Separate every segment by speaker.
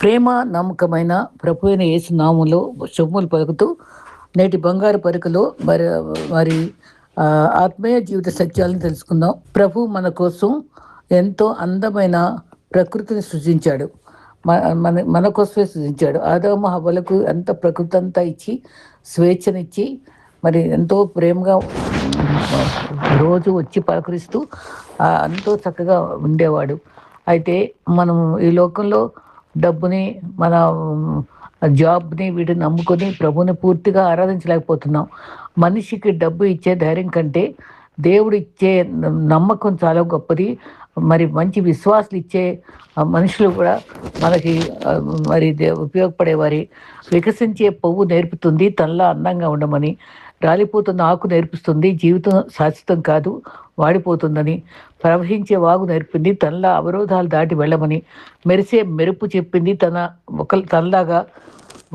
Speaker 1: ప్రేమ నమ్మకమైన ప్రభు అయిన యేసు నామములో శుభములు పలుకుతూ నేటి బంగారు పరికలో మరి ఆ, ఆత్మీయ జీవిత సత్యాలను తెలుసుకుందాం. ప్రభు మన కోసం ఎంతో అందమైన ప్రకృతిని సృజించాడు. మన కోసమే సృజించాడు. ఆదాము హవ్వలకు ఎంత ప్రకృతి అంతా ఇచ్చి స్వేచ్ఛనిచ్చి మరి ఎంతో ప్రేమగా రోజు వచ్చి పలకరిస్తూ ఎంతో చక్కగా ఉండేవాడు. అయితే మనం ఈ లోకంలో డబ్బుని, మన జాబ్ని, వీటిని నమ్ముకొని ప్రభుని పూర్తిగా ఆరాధించలేకపోతున్నాం. మనిషికి డబ్బు ఇచ్చే ధైర్యం కంటే దేవుడు ఇచ్చే నమ్మకం చాలా గొప్పది. మరి మంచి విశ్వాసాలు ఇచ్చే మనుషులు కూడా మనకి మరి ఉపయోగపడేవారి. వికసించే పువ్వు నేర్పుతుంది తనలా అందంగా ఉండమని, రాలిపోతున్న ఆకు నేర్పిస్తుంది జీవితం శాశ్వతం కాదు వాడిపోతుందని, ప్రవహించే వాగు నేర్పింది తనలా అవరోధాలు దాటి వెళ్ళమని, మెరిసే మెరుపు చెప్పింది తనలాగా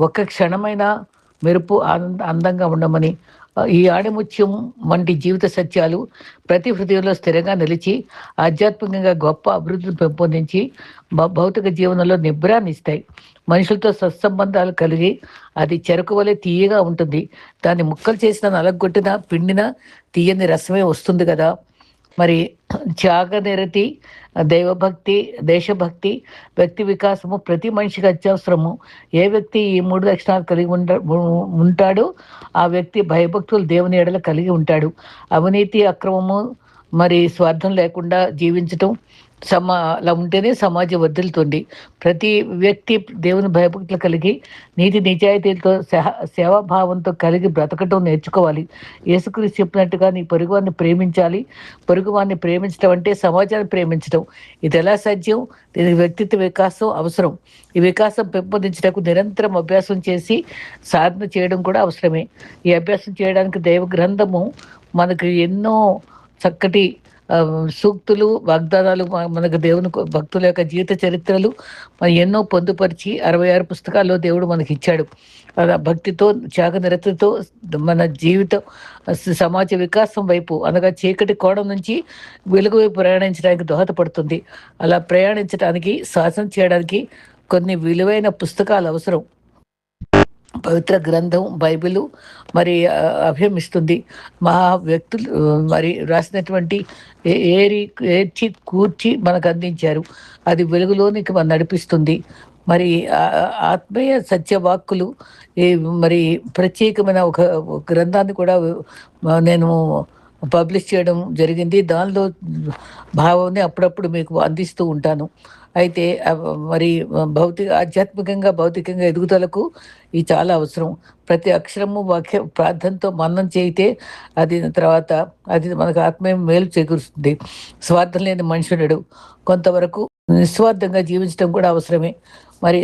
Speaker 1: ఒక్క క్షణమైన మెరుపు అందంగా ఉండమని. ఈ ఆణిముత్యం వంటి జీవిత సత్యాలు ప్రతి హృదయంలో స్థిరంగా నిలిచి ఆధ్యాత్మికంగా గొప్ప అభివృద్ధిని పెంపొందించి భౌతిక జీవనంలో నిబ్రాన్ని ఇస్తాయి. మనుషులతో సత్సంబంధాలు కలిగి అది చెరకు వలె తీయగా ఉంటుంది. దాన్ని ముక్కలు చేసిన, నలగొట్టిన, పిండిన తీయని రసమే వస్తుంది కదా. మరి త్యాగనిరతి, దైవభక్తి, దేశభక్తి, వ్యక్తి వికాసము ప్రతి మనిషికి అత్యవసరము. ఏ వ్యక్తి ఈ 3 లక్షణాలు కలిగి ఉంటాడో ఆ వ్యక్తి భయభక్తులు దేవుని ఎడల కలిగి ఉంటాడు. అవినీతి, అక్రమము, మరి స్వార్థం లేకుండా జీవించటం అలా ఉంటేనే సమాజం వర్ధిల్లుతుంది. ప్రతి వ్యక్తి దేవుని భయభక్తులు కలిగి నీతి నిజాయితీలతో సేవాభావంతో కలిగి బ్రతకటం నేర్చుకోవాలి. యేసుక్రీస్తు చెప్పినట్టుగా నీ పొరుగువారిని ప్రేమించాలి. పొరుగువారిని ప్రేమించడం అంటే సమాజాన్ని ప్రేమించడం. ఇది ఎలా సాధ్యం? దీనికి వ్యక్తిత్వ వికాసం అవసరం. ఈ వికాసం పెంపొందించడానికి నిరంతరం అభ్యాసం చేసి సాధన చేయడం కూడా అవసరమే. ఈ అభ్యాసం చేయడానికి దైవ గ్రంథము మనకు ఎన్నో చక్కటి సూక్తులు, వాగ్దానాలు, మనకు దేవుని భక్తుల యొక్క జీవిత చరిత్రలు ఎన్నో పొందుపరిచి 66 పుస్తకాల్లో దేవుడు మనకి ఇచ్చాడు. అలా భక్తితో, త్యాగనిరతితో మన జీవితం సమాజ వికాసం వైపు, అనగా చీకటి కోణం నుంచి వెలుగు వైపు ప్రయాణించడానికి దోహదపడుతుంది. అలా ప్రయాణించడానికి, శాసన చేయడానికి కొన్ని విలువైన పుస్తకాలు అవసరం. పవిత్ర గ్రంథం బైబిలు మరి అభ్యమిస్తుంది. మహా వ్యక్తులు మరి రాసినటువంటి ఏర్చి కూర్చి మనకు అందించారు. అది వెలుగులోనికి మనం నడిపిస్తుంది. మరి ఆత్మీయ సత్యవాక్కులు మరి ప్రత్యేకమైన ఒక గ్రంథాన్ని కూడా నేను పబ్లిష్ చేయడం జరిగింది. దానిలో భావాన్ని అప్పుడప్పుడు మీకు అందిస్తూ ఉంటాను. అయితే మరి ఆధ్యాత్మికంగా, భౌతికంగా ఎదుగుదలకు ఇది చాలా అవసరం. ప్రతి అక్షరము వాక్య ప్రార్థనతో మన్నం చేయితే అది మనకు ఆత్మీయ మేలు చేకూరుస్తుంది. స్వార్థం లేని మనుషుడు. కొంతవరకు నిస్వార్థంగా జీవించడం కూడా అవసరమే. మరి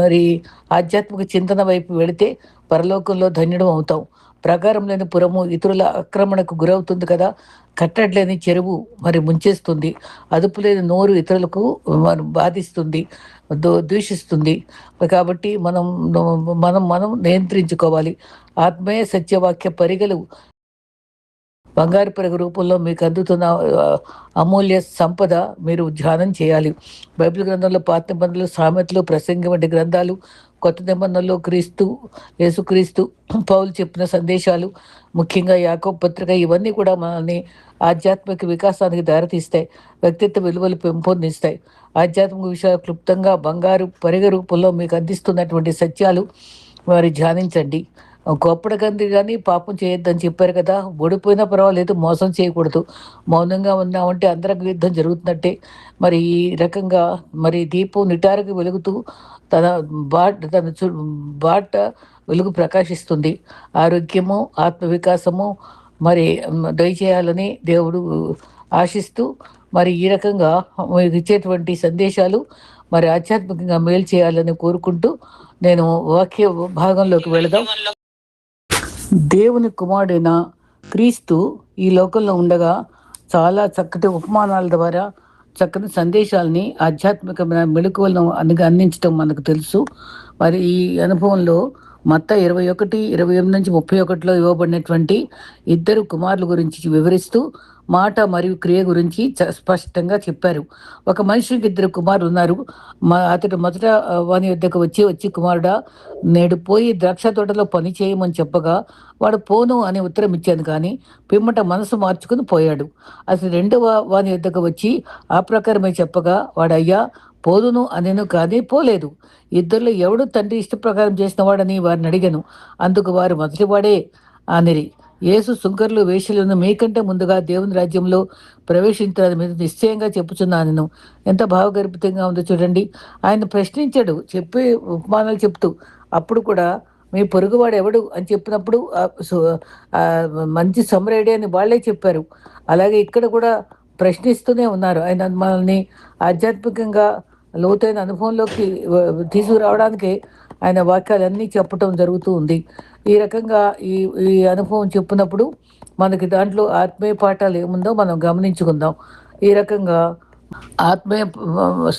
Speaker 1: మరి ఆధ్యాత్మిక చింతన వైపు వెళితే పరలోకంలో ధన్యుడం అవుతాం. ప్రకారం లేని పురము ఇతరుల ఆక్రమణకు గురవుతుంది కదా. కట్టడి లేని చెరువు మరి ముంచేస్తుంది. అదుపు లేని నోరు ఇతరులకు బాధిస్తుంది, దూషిస్తుంది. కాబట్టి మనం మనం మనం నియంత్రించుకోవాలి. ఆత్మీయ సత్యవాక్య పరిగలు బంగారు పెరుగు రూపంలో మీకు అందుతున్న అమూల్య సంపద మీరు ధ్యానం చేయాలి. బైబిల్ గ్రంథంలో పాత నిబంధనలు, సామెతలు, ప్రసంగి వంటి గ్రంథాలు, కొత్త నిబంధనలో యేసుక్రీస్తు, పౌలు చెప్పిన సందేశాలు, ముఖ్యంగా యాకోబు పత్రిక, ఇవన్నీ కూడా మనల్ని ఆధ్యాత్మిక వికాసానికి దారితీస్తాయి. వ్యక్తిత్వ విలువలు పెంపొందిస్తాయి. ఆధ్యాత్మిక విషయాలు క్లుప్తంగా బంగారు పరిగ రూపంలో మీకు అందిస్తున్నటువంటి సత్యాలు మరి ధ్యానించండి. గొప్పడకంది కానీ పాపం చేయొద్దని చెప్పారు కదా. ఓడిపోయినా పర్వాలేదు, మోసం చేయకూడదు. మౌనంగా ఉన్నామంటే అందరికి యుద్ధం జరుగుతున్నట్టే. మరి ఈ రకంగా మరి దీపం నిటారుగా వెలుగుతూ తన బాట వెలుగు ప్రకాశిస్తుంది. ఆరోగ్యము, ఆత్మవికాసము మరి దయచేయాలని దేవుడు ఆశిస్తూ మరి ఈ రకంగా మీకు ఇచ్చేటువంటి సందేశాలు మరి ఆధ్యాత్మికంగా మేలు చేయాలని కోరుకుంటూ నేను వాక్య భాగంలోకి వెళదాం. దేవుని కుమారుడైన క్రీస్తు ఈ లోకంలో ఉండగా చాలా చక్కటి ఉపమానాల ద్వారా చక్కని సందేశాలని, ఆధ్యాత్మికమైన మెళకువలను అందించడం మనకు తెలుసు. మరి ఈ అనుభవంలో మత్తయి 21:28-31 ఇవ్వబడినటువంటి ఇద్దరు కుమారుల గురించి వివరిస్తూ మాట మరియు క్రియ గురించి స్పష్టంగా చెప్పారు. ఒక మనిషికి ఇద్దరు కుమారులు ఉన్నారు. అతడు మొదట వాని వద్దకు వచ్చి కుమారుడా, నేడు పోయి ద్రాక్ష తోటలో పని చేయమని చెప్పగా వాడు పోను అని ఉత్తరం ఇచ్చాను, కానీ పిమ్మట మనసు మార్చుకుని పోయాడు. అసలు రెండవ వాని వద్దకు వచ్చి ఆ ప్రకారమే చెప్పగా వాడు అయ్యా పోదును అనెను, కానీ పోలేదు. ఇద్దరిలో ఎవడు తండ్రి ఇష్ట ప్రకారం చేసిన వాడని వారిని అడిగాను. అందుకు వారు మొదటివాడే అనిరి. యేసు సుంకర్లు వేశ్యలను మీకంటే ముందుగా దేవుని రాజ్యంలో ప్రవేశించాలని మీరు నిశ్చయంగా చెప్పుచున్నాను. ఎంత భావగర్భితంగా ఉందో చూడండి. ఆయన ప్రశ్నించాడు, చెప్పి ఉపమానాలు చెప్తూ. అప్పుడు కూడా మీ పొరుగువాడు ఎవడు అని చెప్పినప్పుడు మంచి సమరేడి అని వాళ్ళే చెప్పారు. అలాగే ఇక్కడ కూడా ప్రశ్నిస్తూనే ఉన్నారు. ఆయన మనల్ని ఆధ్యాత్మికంగా లోతైన అనుభవంలోకి తీసుకురావడానికి ఆయన వాక్యాలన్నీ చెప్పటం జరుగుతూ ఉంది. ఈ రకంగా ఈ ఈ అనుభవం చెప్పినప్పుడు మనకి దాంట్లో ఆత్మీయ పాఠాలు ఏముందో మనం గమనించుకుందాం. ఈ రకంగా ఆత్మీయ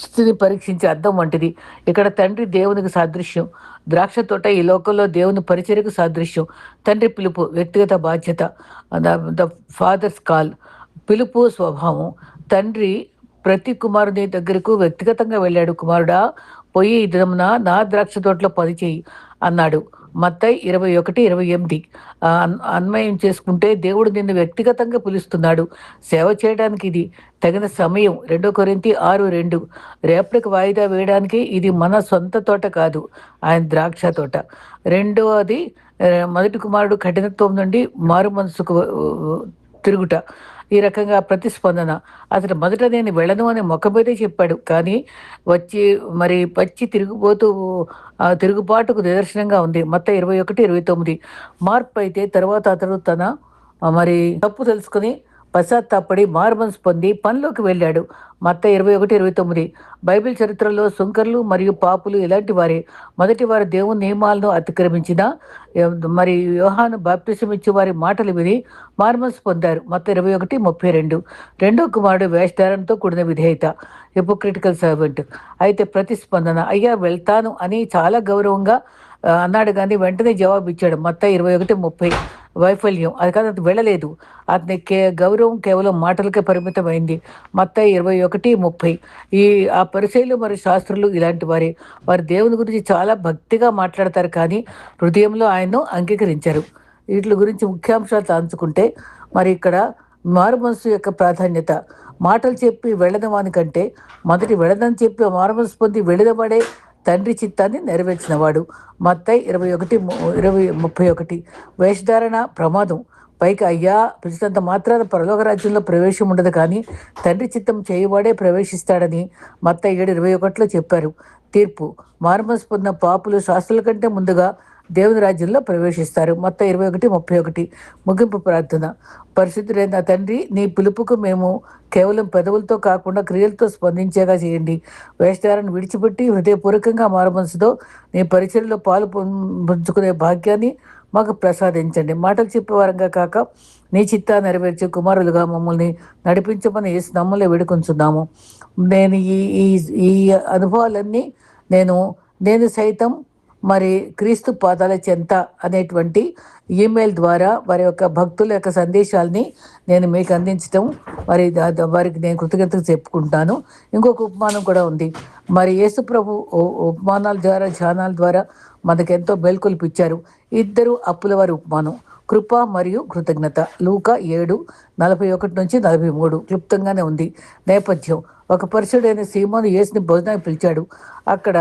Speaker 1: స్థితిని పరీక్షించే అర్థం వంటిది. ఇక్కడ తండ్రి దేవునికి సాదృశ్యం, ద్రాక్ష తోట ఈ లోకంలో దేవుని పరిచర్యకు సాదృశ్యం. తండ్రి పిలుపు వ్యక్తిగత బాధ్యత, ద ఫాదర్స్ కాల్, పిలుపు స్వభావం. తండ్రి ప్రతి కుమారుని దగ్గరకు వ్యక్తిగతంగా వెళ్ళాడు. కుమారుడా, పోయి ఈ దినమున నా ద్రాక్ష తోటలో పని చేయి అన్నాడు. మత్తయి 21:28 అన్వయం చేసుకుంటే దేవుడు నిన్ను వ్యక్తిగతంగా పిలుస్తున్నాడు. సేవ చేయడానికి ఇది తగిన సమయం. 2 కొరింథీ 6:2 రేపటికి వాయిదా వేయడానికి ఇది మన సొంత తోట కాదు, ఆయన ద్రాక్ష తోట. రెండవది, మొదటి కుమారుడు కఠినత్వం నుండి మారు మనసుకు తిరుగుట. ఈ రకంగా ప్రతిస్పందన. అసలు మొదట నేను వెళ్ళను అని మొక్కబోతే చెప్పాడు, కానీ వచ్చి మరి పచ్చి తిరుగుబాటుకు నిదర్శనంగా ఉంది. మత్తయి 21:29 మార్పు అయితే తర్వాత అతడు తన మరి తప్పు తెలుసుకుని పశ్చాత్తాపడి మారుమనసు పొంది పనిలోకి వెళ్ళాడు. మత్తయి 21:29 బైబిల్ చరిత్రలో సుంకర్లు మరియు పాపులు ఇలాంటి వారే. మొదటి వారు దేవుని నియమాలను అతిక్రమించిన మరి యోహాను బాప్తిసం ఇచ్చే వారి మాటలు విని మారుమనసు పొందారు. మత్తయి 21:32 రెండో కుమారుడు వేషధారణతో కూడిన విధేయత, హిపోక్రిటికల్ సర్వెంట్. అయితే ప్రతిస్పందన, అయ్యా వెళ్తాను అని చాలా గౌరవంగా అన్నాడు, కానీ వెంటనే జవాబు ఇచ్చాడు. మత్తయి 21:30 వైఫల్యం, అది కాదు, అది వెళ్ళలేదు. అతని గౌరవం కేవలం మాటలకే పరిమితమైంది. మత్తయి 21:30 ఆ పరిచయులు మరియు శాస్త్రులు ఇలాంటి వారే. వారు దేవుని గురించి చాలా భక్తిగా మాట్లాడతారు, కానీ హృదయంలో ఆయన్ను అంగీకరించారు. వీటి గురించి ముఖ్యాంశాలు తాంచుకుంటే, మరి ఇక్కడ మారు మనసు యొక్క ప్రాధాన్యత. మాటలు చెప్పి వెళ్ళని వానికంటే మొదటి వెళ్ళదని చెప్పి మారు మనసు పొంది వెళ్ళినవాడే తండ్రి చిత్తాన్ని నెరవేర్చినవాడు. మత్తయి 21:31 వేషధారణ ప్రమాదం. పైకి అయ్యా పిలిచినంత మాత్రాన పరలోక రాజ్యంలో ప్రవేశం ఉండదు, కానీ తండ్రి చిత్తం చేయవాడే ప్రవేశిస్తాడని మత్తయి 7:21 చెప్పారు. తీర్పు, మారుమనసు పొందిన పాపులు శాస్త్రుల కంటే ముందుగా దేవుని రాజ్యంలో ప్రవేశిస్తారు. మత్తయి 21:31 ముగింపు ప్రార్థన. పరిశుద్ధుడైన తండ్రి, నీ పిలుపుకు మేము కేవలం పెదవులతో కాకుండా క్రియలతో స్పందించేగా చేయండి. వేషధారాన్ని విడిచిపెట్టి హృదయపూర్వకంగా మారుమనసుతో నీ పరిచర్యలో పాలు పంచుకునే భాగ్యాన్ని మాకు ప్రసాదించండి. మాటలు చెప్పేవారంగా కాక నీ చిత్తాన్ని నెరవేర్చే కుమారులుగా మమ్మల్ని నడిపించమని యేసు నామములో వేడుకొంచున్నాము. నేను ఈ అనుభవాలన్నీ నేను సైతం మరి క్రీస్తు పాదాల చెంత అనేటువంటి ఈమెయిల్ ద్వారా వారి యొక్క భక్తుల యొక్క సందేశాలని నేను మీకు అందించడం, మరి వారికి నేను కృతజ్ఞతలు చెప్పుకుంటాను. ఇంకొక ఉపమానం కూడా ఉంది. మరి యేసు ప్రభు ఉపమానాల ద్వారా, ధ్యానాల ద్వారా మనకెంతో మేల్కొల్పిచ్చారు. ఇద్దరు అప్పుల వారి ఉపమానం, కృప మరియు కృతజ్ఞత. లూకా 7:41-43 క్లుప్తంగానే ఉంది. నేపథ్యం, ఒక పరిచయుడైన సీమోను యేసుని భోజనానికి పిలిచాడు. అక్కడ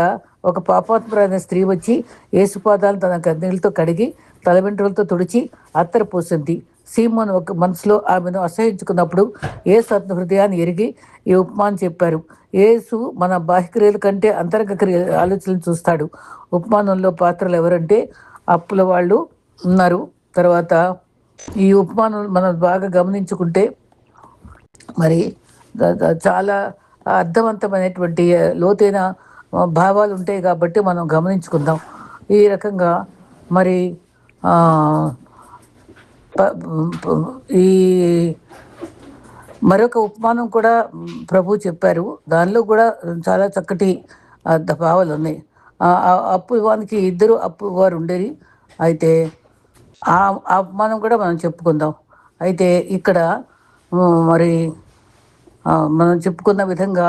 Speaker 1: ఒక పాపాత్మురైన స్త్రీ వచ్చి యేసు పాదాలను తన కన్నీళ్లతో కడిగి తల వెంట్రుకలతో తుడిచి అత్తరు పూసింది. సీమోను ఒక మనసులో ఆమెను అసహించుకున్నప్పుడు యేసు అతని హృదయాన్ని ఎరిగి ఈ ఉపమానం చెప్పారు. యేసు మన బాహ్యక్రియల కంటే అంతరంగ క్రియ ఆలోచనలు చూస్తాడు. ఉపమానంలో పాత్రలు ఎవరంటే అప్పుల వాళ్ళు ఉన్నారు. తర్వాత ఈ ఉపమానం మనం బాగా గమనించుకుంటే మరి చాలా అర్థవంతమైనటువంటి లోతైన భావాలు ఉంటాయి కాబట్టి మనం గమనించుకుందాం. ఈ రకంగా మరి ఈ మరొక ఉపమానం కూడా ప్రభు చెప్పారు. దానిలో కూడా చాలా చక్కటి భావాలు ఉన్నాయి. అప్పు ఇవ్వడానికి ఇద్దరు అప్పు వారు ఉండేది. అయితే ఆ మనం కూడా మనం చెప్పుకుందాం. అయితే ఇక్కడ మరి మనం చెప్పుకున్న విధంగా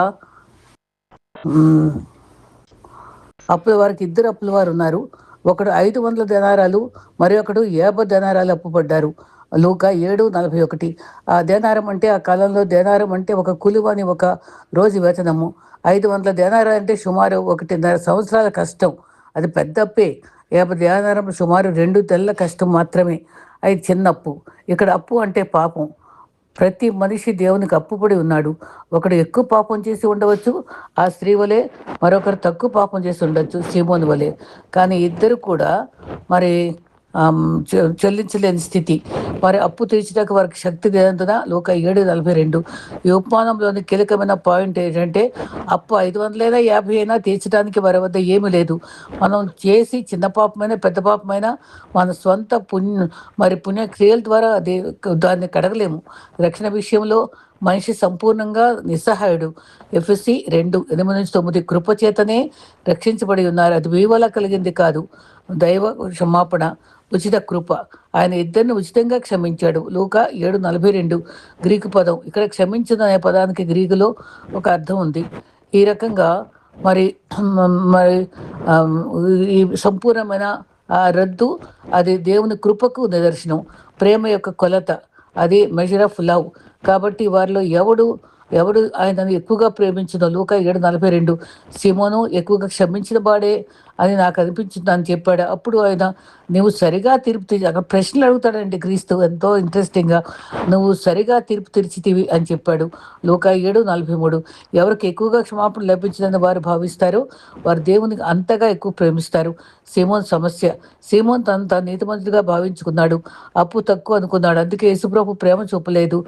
Speaker 1: అప్పుల వారికి ఇద్దరు అప్పుల వారు ఉన్నారు. ఒకడు 500 దేనారాలు, మరి ఒకడు 50 దేనారాలు అప్పు పడ్డారు. లూకా 7:41. ఆ దేనారం అంటే ఆ కాలంలో దేనారం అంటే ఒక కూలివాని ఒక రోజు వేతనము. 500 దేనారాలు అంటే సుమారు 1.5 సంవత్సరాల కష్టం. అది పెద్ద అప్పే. 50 దేనారం సుమారు 2 తెల్ల కష్టం మాత్రమే. అది చిన్న అప్పు. ఇక్కడ అప్పు అంటే పాపం. ప్రతి మనిషి దేవునికి అప్పుపడి ఉన్నాడు. ఒకడు ఎక్కువ పాపం చేసి ఉండవచ్చు, ఆ స్త్రీ వలె. మరొకరు తక్కువ పాపం చేసి ఉండొచ్చు, సీమోను వలె. కానీ ఇద్దరు కూడా మరి చెల్లించలేని స్థితి. మరి అప్పు తీర్చడానికి వారికి శక్తి లేనందున లూకా 7:42. ఈ ఉపమానంలోని కీలకమైన పాయింట్ ఏంటంటే అప్పు 500 50 అయినా తీర్చడానికి వారి వద్ద ఏమీ లేదు. మనం చేసి చిన్న పాపమైనా పెద్ద పాపమైనా మన స్వంత పుణ్యక్రియల ద్వారా దాన్ని కడగలేము. రక్షణ విషయంలో మనిషి సంపూర్ణంగా నిస్సహాయుడు. ఎఫ్ఎస్సి 2:8-9. కృపచేతనే రక్షించబడి ఉన్నారు, అది మీ వల్ల కలిగింది కాదు, దైవ క్షమాపణ, ఉచిత కృప. ఆయన ఇద్దరిని ఉచితంగా క్షమించాడు. లూకా 7:42. గ్రీకు పదం. ఇక్కడ క్షమించిన అనే పదానికి గ్రీకులో ఒక అర్థం ఉంది. ఈ రకంగా మరి మరి ఈ సంపూర్ణమైన రద్దు అది దేవుని కృపకు నిదర్శనం, ప్రేమ యొక్క కొలత, అది మెజర్ ఆఫ్ లవ్. కాబట్టి వారిలో ఎవడు ఆయనను ఎక్కువగా ప్రేమించిన లూకా 7:42. సిమోను ఎక్కువగా క్షమించిన వాడే అని నాకు అనిపించింది అని చెప్పాడు. అప్పుడు ఆయన, నువ్వు సరిగా తీర్పు అక్కడ ప్రశ్నలు అడుగుతాడండి క్రీస్తు ఎంతో ఇంట్రెస్టింగ్గా. నువ్వు సరిగా తీర్పు తీర్చితివి అని చెప్పాడు. లూకా 7:43. ఎవరికి ఎక్కువగా క్షమాపణ లభించిందని వారు భావిస్తారో వారు దేవునికి అంతగా ఎక్కువ ప్రేమిస్తారు. సీమోన్ సమస్య. సీమోన్ తను నీతిమంతుడిగా భావించుకున్నాడు, అప్పు తక్కువ అనుకున్నాడు. అందుకే యేసుప్రభు ప్రేమ చూపలేదు.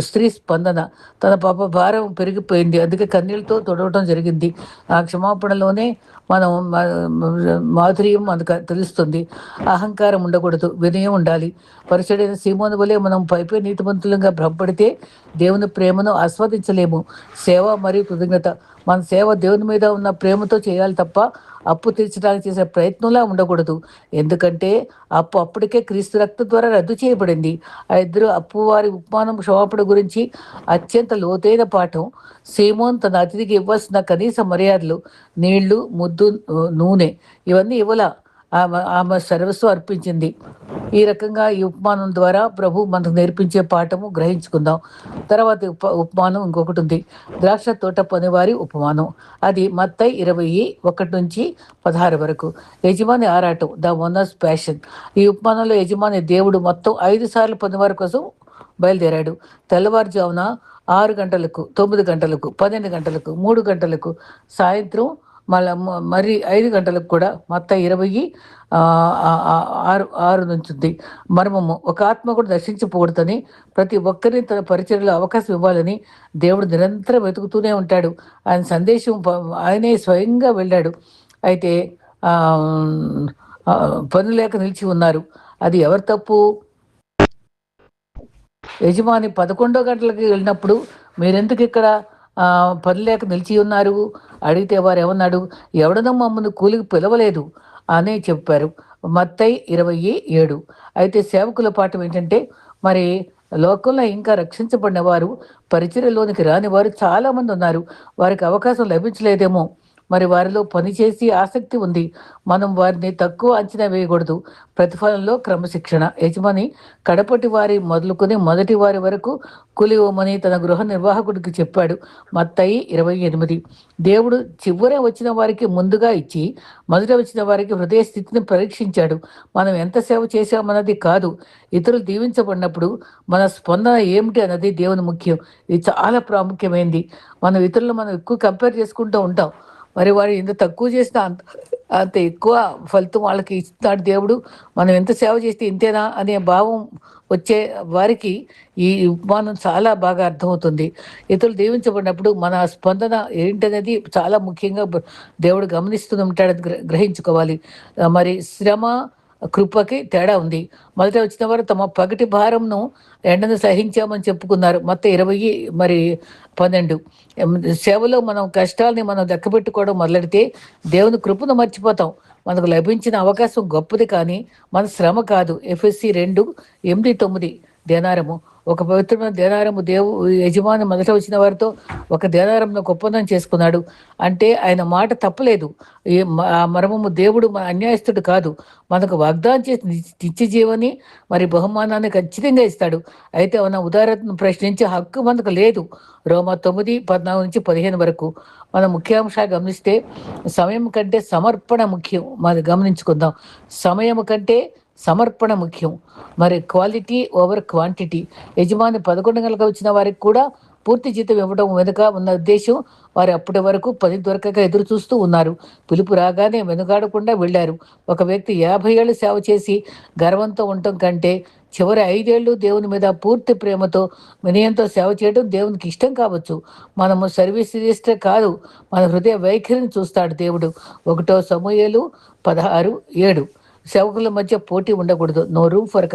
Speaker 1: స్త్రీ స్పందన, తన పాప భారం పెరిగిపోయింది, అందుకే కన్నీళ్ళతో తొడవటం జరిగింది. ఆ క్షమాపణలోనే మనం మాధుర్యం మనకు తెలుస్తుంది. అహంకారం ఉండకూడదు, వినయం ఉండాలి. పరిచయుడైన సీమోను వలె మనం పైపై నీతిమంతులంగా భ్రమపడితే దేవుని ప్రేమను ఆస్వాదించలేము. సేవ మరియు కృతజ్ఞత. మన సేవ దేవుని మీద ఉన్న ప్రేమతో చేయాలి తప్ప అప్పు తీర్చడానికి చేసే ప్రయత్నంలా ఉండకూడదు. ఎందుకంటే అప్పు అప్పటికే క్రీస్తు రక్తం ద్వారా రద్దు చేయబడింది. ఆ ఇద్దరు అప్పు వారి ఉపమానం క్షమాపణ గురించి అత్యంత లోతైన పాఠం. సీమోన్ తన అతిథికి ఇవ్వాల్సిన కనీస మర్యాదలు, నీళ్లు, ముద్దు, నూనె, ఇవన్నీ ఇవ్వలా. ఆమె సర్వస్వం అర్పించింది. ఈ రకంగా ఈ ఉపమానం ద్వారా ప్రభు మనకు నేర్పించే పాఠము గ్రహించుకుందాం. తర్వాత ఉపమానం ఇంకొకటి ఉంది, ద్రాక్ష తోట పనివారి ఉపమానం. అది మత్తయి 21-16 వరకు. యజమాని ఆరాటం, ద ఓనర్స్ ప్యాషన్. ఈ ఉపమానంలో యజమాని దేవుడు మొత్తం 5 సార్లు పనివారి కోసం బయలుదేరాడు. తెల్లవారుజామున 6 గంటలకు, 9 గంటలకు, 12 గంటలకు, 3 గంటలకు, సాయంత్రం మరి 5 గంటలకు కూడా. మత్తయి 20:6 నుంచి. మర్మము, ఒక ఆత్మ కూడా నశించిపోకూడదని, ప్రతి ఒక్కరిని తన పరిచర్యలో అవకాశం ఇవ్వాలని దేవుడు నిరంతరం వెతుకుతూనే ఉంటాడు. ఆయన సందేశం ఆయనే స్వయంగా వెళ్ళాడు. అయితే పని లేక నిలిచి ఉన్నారు. అది ఎవరి తప్పు? యజమాని 11 గంటలకి వెళ్ళినప్పుడు మీరెందుకు ఇక్కడ పని లేక నిలిచి ఉన్నారు అడిగితే వారు ఏమన్నాడు? ఎవడనో మమ్మల్ని కూలికి పిలవలేదు అని చెప్పారు. మత్తయి 27. అయితే సేవకుల పాఠం ఏంటంటే, మరి లోకంలో ఇంకా రక్షించబడిన వారు, పరిచర్యలోనికి రాని వారు చాలా మంది ఉన్నారు. వారికి అవకాశం లభించలేదేమో. మరి వారిలో పనిచేసి ఆసక్తి ఉంది. మనం వారిని తక్కువ అంచనా వేయకూడదు. ప్రతిఫలంలో క్రమశిక్షణ. యజమాని కడపటి వారి మొదలుకొని మొదటి వారి వరకు కూలివ్వమని తన గృహ నిర్వాహకుడికి చెప్పాడు. మత్తయి 28. దేవుడు చివరే వచ్చిన వారికి ముందుగా ఇచ్చి మొదట వచ్చిన వారికి హృదయ స్థితిని పరీక్షించాడు. మనం ఎంత సేవ చేశామన్నది కాదు, ఇతరులు దీవించబడినప్పుడు మన స్పందన ఏమిటి అన్నది దేవుని ముఖ్యం. ఇది చాలా ప్రాముఖ్యమైనది. మనం ఇతరులు ఎక్కువ కంపేర్ చేసుకుంటూ ఉంటాం. మరి వారు ఎంత తక్కువ చేసినా అంత ఎక్కువ ఫలితం వాళ్ళకి ఇస్తున్నాడు దేవుడు. మనం ఎంత సేవ చేస్తే ఇంతేనా అనే భావం వచ్చే వారికి ఈ ఉపమానం చాలా బాగా అర్థమవుతుంది. ఇతరులు దీవించబడినప్పుడు మన స్పందన ఏంటనేది చాలా ముఖ్యంగా దేవుడు గమనిస్తూ ఉంటాడని గ్రహించుకోవాలి. మరి శ్రమ కృపకి తేడా ఉంది. మొదట వచ్చిన వారు తమ పగటి భారంను ఎండను సహించామని చెప్పుకున్నారు. మొత్తం 20 మరి 12. సేవలో మనం కష్టాల్ని మనం లెక్కపెట్టుకోవడం మొదలెడితే దేవుని కృపను మర్చిపోతాం. మనకు లభించిన అవకాశం గొప్పది కానీ మన శ్రమ కాదు. ఎఫ్ఎస్సి 2:8-9 దేనారము. ఒక పవిత్రమైన దేనారము యజమాని మొదట వచ్చిన వారితో ఒక దేనారంను ఒప్పందం చేసుకున్నాడు. అంటే ఆయన మాట తప్పలేదు. ఆ మర్మము దేవుడు మన అన్యాయస్తుడు కాదు. మనకు వాగ్దానం చేసి నిత్య జీవని మరి బహుమానాన్ని ఖచ్చితంగా ఇస్తాడు. అయితే మన ఉదారతను ప్రశ్నించే హక్కు మనకు లేదు. రోమా 9:14-15 వరకు మనం ముఖ్యాంశాలు గమనిస్తే సమయం కంటే సమర్పణ ముఖ్యం. మరి గమనించుకుందాం. సమయం కంటే సమర్పణ ముఖ్యం. మరి క్వాలిటీ ఓవర్ క్వాంటిటీ. యజమాని 11 గంటలకు వచ్చిన వారికి కూడా పూర్తి జీతం ఇవ్వడం వెనుక ఉన్న ఉద్దేశం, వారు అప్పటి వరకు పని దొరకక ఎదురు చూస్తూ ఉన్నారు. పిలుపు రాగానే వెనుకాడకుండా వెళ్ళారు. ఒక వ్యక్తి 50 ఏళ్ళు సేవ చేసి గర్వంతో ఉండటం కంటే చివరి 5 ఏళ్ళు దేవుని మీద పూర్తి ప్రేమతో వినయంతో సేవ చేయడం దేవునికి ఇష్టం కావచ్చు. మనము సర్వీస్ రిజిస్టర్ కాదు, మన హృదయ వైఖరిని చూస్తాడు దేవుడు. 1 సమూయేలు 16:7. సేవకుల మధ్య పోటీ ఉండకూడదు. No room for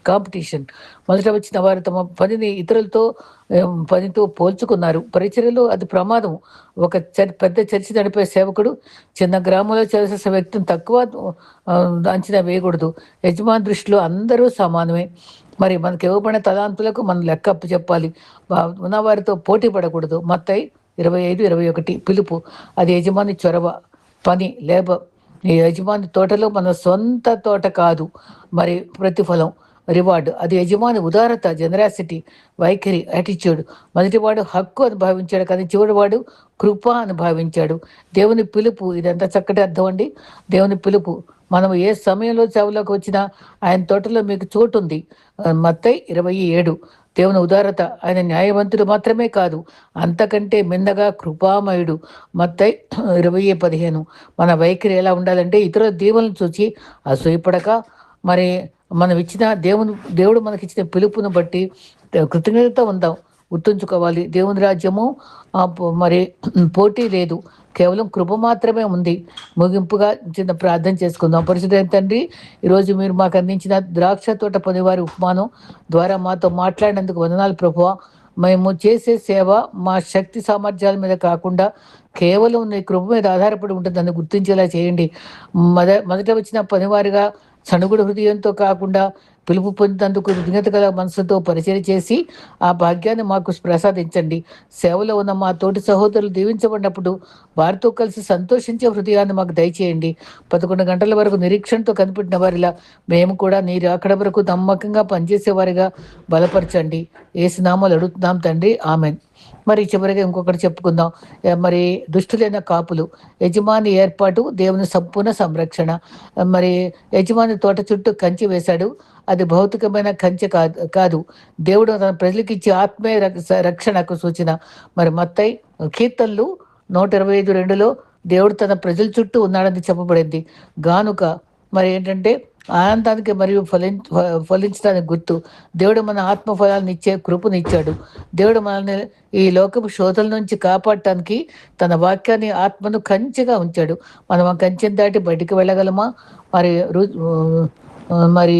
Speaker 1: competition. మొదట వచ్చిన వారు తమ పనిని ఇతరులతో పనితో పోల్చుకున్నారు. పరిచర్యలో అది ప్రమాదం. ఒక పెద్ద చర్చి నడిపే సేవకుడు చిన్న గ్రామంలో చేసిన వ్యక్తిని తక్కువ అంచనా వేయకూడదు. యజమాని దృష్టిలో అందరూ సమానమే. మరి మనకి ఇవ్వబడిన తలాంతులకు మనం లెక్క అప్పు చెప్పాలి. ఉన్నవారితో పోటీ పడకూడదు. మత్తయి 25:21. పిలుపు అది యజమాని చొరవ, పని, లేబర్. ఈ యజమాని తోటలో మన సొంత తోట కాదు. మరి ప్రతిఫలం, రివార్డు అది యజమాని ఉదారత, జనరాసిటీ, వైఖరి, యాటిట్యూడ్. మొదటివాడు హక్కు అని భావించాడు కానీ చివరివాడు కృప అని భావించాడు. దేవుని పిలుపు, ఇదంతా చక్కటి అర్థం అండి. దేవుని పిలుపు, మనం ఏ సమయంలో సేవలోకి వచ్చినా ఆయన తోటలో మీకు చోటు ఉంది. మత్తయి 27. దేవుని ఉదారత, ఆయన న్యాయవంతుడు మాత్రమే కాదు, అంతకంటే మిన్నగా కృపామయుడు. మత్తయి 20:15. మన వైఖరి ఎలా ఉండాలంటే ఇతరుల దీవెనలు చూసి అసూయపడక, మరి మనం ఇచ్చిన దేవుడు మనకిచ్చిన పిలుపును బట్టి కృతజ్ఞత ఉందాం. గుర్తుంచుకోవాలి, దేవుని రాజ్యము మరి పోటీ లేదు, కేవలం కృప మాత్రమే ఉంది. ముగింపుగా చిన్న ప్రార్థన చేసుకుందాం. పరిశుద్ధైన తండ్రి, ఈరోజు మీరు మాకు అందించిన ద్రాక్ష తోట పనివారి ఉపమానం ద్వారా మాతో మాట్లాడినందుకు వందనాలు ప్రభువా. మేము చేసే సేవ మా శక్తి సామర్థ్యాల మీద కాకుండా కేవలం నీ కృప మీద ఆధారపడి ఉంటుందని గుర్తించేలా చేయండి. మొదట వచ్చిన పనివారిగా సణుగుడు హృదయంతో కాకుండా పిలుపు పొందినందుకు కృతజ్ఞత గల మనసుతో పరిచయం చేసి ఆ భాగ్యాన్ని మాకు ప్రసాదించండి. సేవలో ఉన్న మా తోటి సహోదరులు దీవించబడినప్పుడు వారితో కలిసి సంతోషించే హృదయాన్ని మాకు దయచేయండి. 11 గంటల వరకు నిరీక్షణతో కనిపెట్టిన వారిలా మేము కూడా నీ రాకడ వరకు నమ్మకంగా పనిచేసేవారిగా బలపరచండి. యేసు నామములో అడుగుతున్నాం తండ్రి, ఆమెన్. మరి చివరిగా ఇంకొకటి చెప్పుకుందాం. మరి దుష్టులైన కాపులు, యజమాని ఏర్పాటు, దేవుని సంపూర్ణ సంరక్షణ. మరి యజమాని తోట చుట్టూ కంచె వేశాడు. అది భౌతికమైన కంచె కాదు, దేవుడు తన ప్రజలకు ఇచ్చే ఆత్మీయ రక్షణకు సూచన. మరి మత్తయి కీర్తనలు 125:2లో దేవుడు తన ప్రజల చుట్టూ ఉన్నాడని చెప్పబడింది. గానుక మరి ఏంటంటే ఆనందానికి మరియు ఫలించడానికి గుర్తు. దేవుడు మన ఆత్మ ఫలాలను ఇచ్చే కృపనిచ్చాడు. దేవుడు మనల్ని ఈ లోకపు శోధల నుంచి కాపాడటానికి తన వాక్యాన్ని, ఆత్మను కంచెగా ఉంచాడు. మనం ఆ కంచెను దాటి బయటికి వెళ్ళగలమా? మరి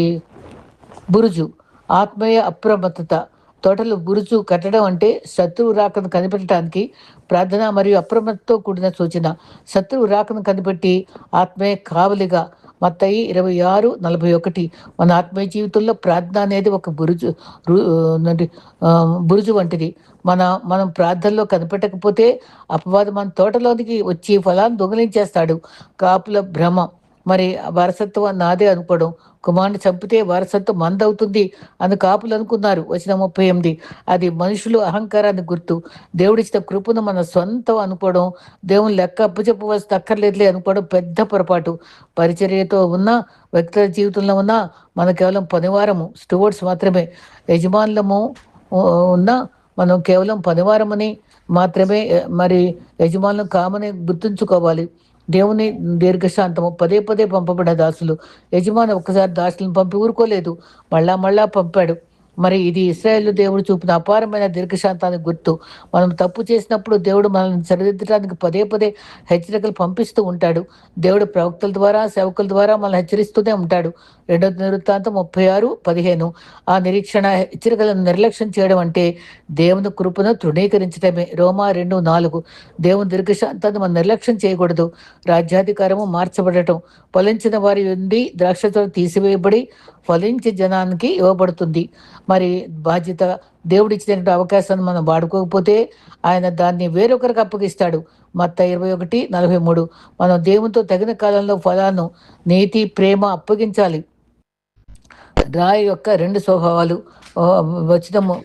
Speaker 1: బురుజు, ఆత్మీయ అప్రమత్తత. తోటలు బురుజు కట్టడం అంటే శత్రువు రాకను కనిపెట్టడానికి ప్రార్థన మరియు అప్రమత్తతో కూడిన సూచన. శత్రువు రాకను కనిపెట్టి ఆత్మీయ కావలిగా. మత్తయి 26:41. మన ఆత్మీయ జీవితంలో ప్రార్థన అనేది ఒక బురుజు వంటిది. మనం ప్రార్థనలో కనిపెట్టకపోతే అపవాదం మన తోటలోనికి వచ్చి ఫలాన్ని దొంగిలించేస్తాడు. కాపుల భ్రమ, మరి వారసత్వం నాదే అనుకోవడం. కుమారుని చంపితే వారసత్వం మందవుతుంది అని కాపులు అనుకున్నారు. వచనం 38. అది మనుషులు అహంకారాన్ని గుర్తు. దేవుడిచ్చిన కృపను మన సొంతం అనుకోవడం, దేవుని లెక్క అప్పచెప్పవలసి అక్కర్లేదులే అనుకోవడం పెద్ద పొరపాటు. పరిచర్యతో ఉన్న వ్యక్తుల జీవితంలో ఉన్న మన కేవలం పనివారము, స్టూవర్డ్స్ మాత్రమే. యజమానులము ఉన్న మనం కేవలం పనివారమని మాత్రమే, మరి యజమానులు కామని గుర్తుంచుకోవాలి. దేవుని దీర్ఘశాంతము, పదే పంపబడిన దాసులు. యజమాని ఒక్కసారి దాసులను పంపి ఊరుకోలేదు, మళ్ళా పంపాడు. మరి ఇది ఇశ్రాయేలు దేవుడు చూపిన అపారమైన దీర్ఘశాంతానికి గుర్తు. మనం తప్పు చేసినప్పుడు దేవుడు మనల్ని సరిదిద్దడానికి పదే పదే హెచ్చరికలు పంపిస్తూ ఉంటాడు. దేవుడు ప్రవక్తల ద్వారా, సేవకుల ద్వారా మనల్ని హెచ్చరిస్తూనే ఉంటాడు. 2 దినవృత్తాంతం 36:15. ఆ నిరీక్షణ హెచ్చరికలను నిర్లక్ష్యం చేయడం అంటే దేవుని కృపను తృణీకరించడమే. రోమా 2:4. దేవుని దీర్ఘశాంతాన్ని మనం నిర్లక్ష్యం చేయకూడదు. రాజ్యాధికారము మార్చబడటం, ఫలించిన వారి నుండి ద్రాక్షతోట తీసివేయబడి ఫలించే జనానికి ఇవ్వబడుతుంది. మరి బాధ్యత, దేవుడిచ్చినటువంటి అవకాశాన్ని మనం వాడుకోకపోతే ఆయన దాన్ని వేరొకరికి అప్పగిస్తాడు. మత్తయి 21:43. మనం దేవునితో తగిన కాలంలో ఫలాలను, నీతి, ప్రేమ అప్పగించాలి. రాయి యొక్క 2 స్వభావాలు. వచనము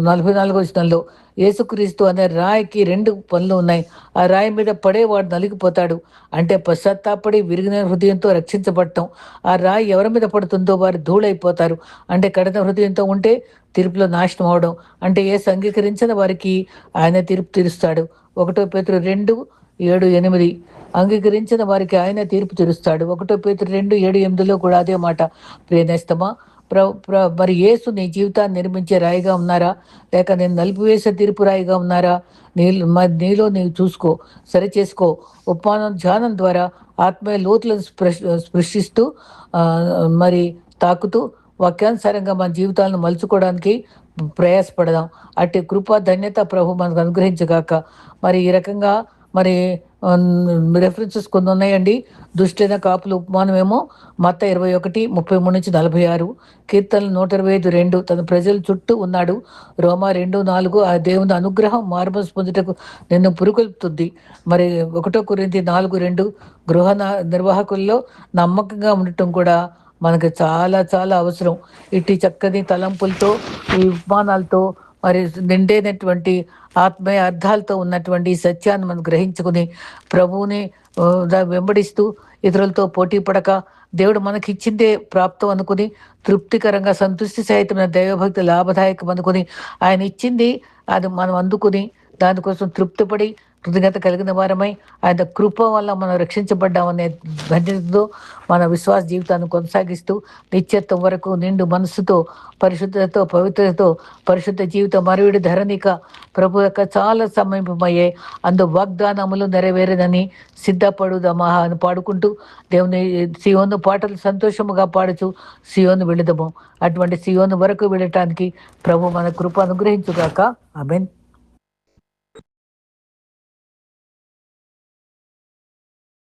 Speaker 1: 44 యేసుక్రీస్తు అనే రాయికి 2 పనులు ఉన్నాయి. ఆ రాయి మీద పడేవాడు నలిగిపోతాడు. అంటే పశ్చాత్తాపడి విరిగిన హృదయంతో రక్షించబడటం. ఆ రాయి ఎవరి మీద పడుతుందో వారు ధూళైపోతారు. అంటే కఠిన హృదయంతో ఉంటే తీర్పులో నాశనం అవడం. అంటే అంగీకరించిన వారికి ఆయన తీర్పు తీరుస్తాడు. 1 పేతురు 2:7-8. అంగీకరించిన వారికి ఆయన తీర్పు తీరుస్తాడు. 1 పేతురు 2:7-8 కూడా అదే మాట. ప్రియనేస్తమా, మరి యేసు నీ జీవితాన్ని నిర్మించే రాయిగా ఉన్నారా, లేక నేను నలిపివేసే తీర్పు రాయిగా ఉన్నారా? నీలో నీవు చూసుకో, సరి చేసుకో. ఉపమానం ధ్యానం ద్వారా ఆత్మీయ లోతులను స్పృశిస్తూ మరి తాకుతూ వాక్యానుసారంగా మన జీవితాలను మలుచుకోవడానికి ప్రయాసపడదాం. అట్టి కృప, ధన్యత ప్రభు మనకు అనుగ్రహించగాక. మరి ఈ రకంగా మరి రెఫరెన్సెస్ కొన్ని ఉన్నాయండి. దుష్టైన కాపుల ఉపమానం ఏమో మత్తయి 21:33-46. కీర్తనలు 125:2. తన ప్రజల చుట్టూ ఉన్నాడు. రోమా 2:4. ఆ దేవుని అనుగ్రహం మార్మస్ పొందుటకు నిన్ను పురుకొల్పుతుంది. మరి 1 కొరింథీ 4:2. గృహ నిర్వాహకుల్లో నమ్మకంగా ఉండటం కూడా మనకు చాలా చాలా అవసరం. ఇట్టి చక్కని తలంపులతో, ఈ ఉపమానాలతో, మరి నిండైనటువంటి ఆత్మీయ అర్థాలతో ఉన్నటువంటి సత్యాన్ని మనం గ్రహించుకుని ప్రభువుని వెంబడిస్తూ ఇతరులతో పోటీ పడక దేవుడు మనకిచ్చిందే ప్రాప్తం అనుకుని తృప్తికరంగా సంతృష్టి సహితమైన దైవభక్తి లాభదాయకం అనుకుని ఆయన ఇచ్చింది అది మనం అందుకుని దానికోసం తృప్తిపడి కృతజ్ఞత కలిగిన వారమై ఆయన కృప వల్ల మనం రక్షించబడ్డామనే బాధ్యతతో మన విశ్వాస జీవితాన్ని కొనసాగిస్తూ నిత్యత్వం వరకు నిండు మనస్సుతో, పరిశుద్ధతతో, పవిత్రతతో, పరిశుద్ధ జీవితం మరువిడి ధరణిక ప్రభు యొక్క చాలా సమీపమయ్యే అందు వాగ్దానములు నెరవేరదని సిద్ధపడుదమా అని పాడుకుంటూ దేవుని సియోను పాటలు సంతోషముగా పాడుచు సియోను వెళుదము. అటువంటి సియోను వరకు వెళ్ళటానికి ప్రభు మన కృప అనుగ్రహించుగాక. ఆమేన్.